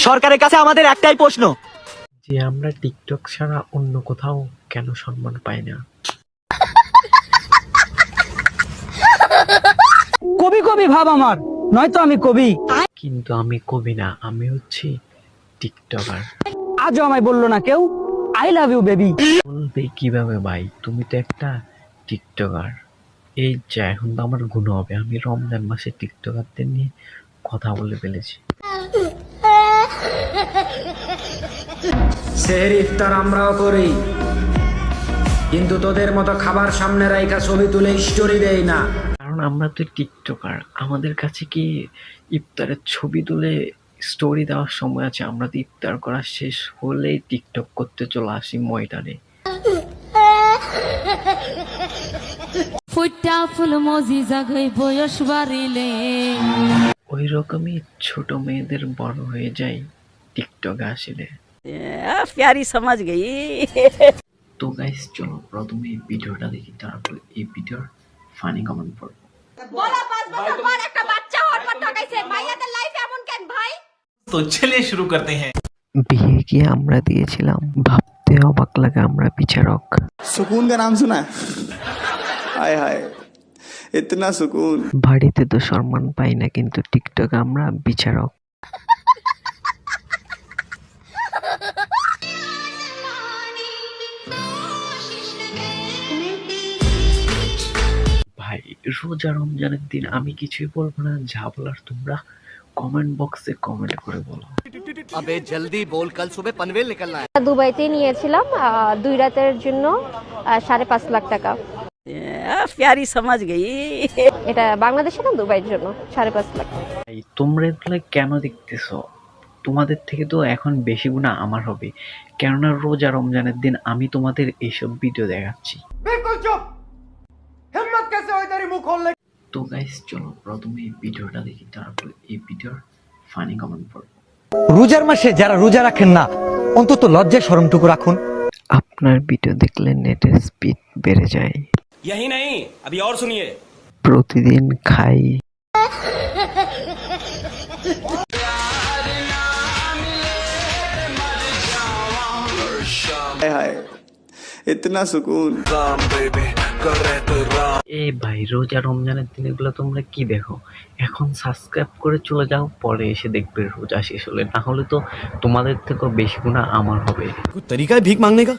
সরকারের কাছে আমাদের একটাই প্রশ্ন, যে আমরা টিকটক ছাড়া অন্য কোথাও কেন সম্মান পাই না? কবি কবি ভাব আমার, নয়তো আমি কবি। কিন্তু আমি কবি না, আমি হচ্ছি টিকটকার। আজও আমায় বললো না কেউ আই লাভ ইউ বেবি। বলবে কিভাবে ভাই, তুমি তো একটা টিকটকার। এই যে এখন তো আমার গুণ হবে, আমি রমজান মাসে টিকটকারদের নিয়ে কথা বলে ফেলেছি। সেহরি ইফতার আমরাও করি, কিন্তু তোদের মতো খাবার সামনে রাইখা ছবি তুলে স্টোরি দেই না। কারণ আমরা তো টিকটকার, আমাদের কাছে কি ইফতারের ছবি তুলে স্টোরি দেওয়ার সময় আছে? আমরা তো ইফতার করা শেষ হলেই টিকটক করতে চলে আসি ময়দানে। ফুটা ফুল মজিজা গই বয়স বাড়িলে ওই রকমই ছোট মেয়েদের বড় হয়ে যায় টিকটকে আসলে। प्यारी समझ गई। তো গাইস চলো প্রথমে এই ভিডিওটা দেখি, তারপর এই ভিডিওর ফানি কমেন্ট পড়বো। বলা 5 বছর পর একটা বাচ্চা হওয়ার পর ঠকাইছে ভাইয়াদের লাইফ এমন কেন ভাই? तो चलिए शुरू करते हैं। বিয়ে কি আমরা দিয়েছিলাম? ভাবতে অবাক লাগে আমরা বিচারক। सुकून का नाम सुना है? हाय हाय इतना सुकून। বাড়িতে তো সম্মান পাই না, কিন্তু টিকটকে আমরা বিচারক। ভাই রোজা রমজানের দিন আমি কিছুই বলবো না, যা বলার তোমরা কমেন্ট বক্সে কমেন্ট করে বলো। দুবাইতে নিয়েছিলাম 2 রাতের জন্য 5.5 লাখ টাকা। प्यारी समझ गई। এটা বাংলাদেশে না, দুবাইয়ের জন্য 5.5 লাখ। ভাই তোমরা এগুলো কেন দেখতেছো? তোমাদের থেকে তো এখন বেশি গুণা আমার হবে, কেননা রোজা রমজানের দিন আমি তোমাদের এইসব ভিডিও দেখাচ্ছি। তো গাইস চলো প্রথমে এই ভিডিওটা দেখি, তারপর এই ভিডিওর ফানি কমেন্ট পড়বো। রোজার মাসে যারা রোজা রাখেন না, অন্তত লজ্জা শরমটুকু রাখুন। আপনার ভিডিও দেখলে নেটের স্পিড বেড়ে যায়। यही नहीं, अभी और सुनिए। প্রতিদিন খাই। हाय हाय इतना सुकून। এ ভাই রোজা রমজানের দিন এগুলো তোমরা কি দেখো? এখন সাবস্ক্রাইব করে চলে যাও, পরে এসে দেখবে রোজা শেষ হলে। না হলে তো তোমাদের থেকেও বেশি গুণা আমার হবে। तरीका है भीख मांगने का।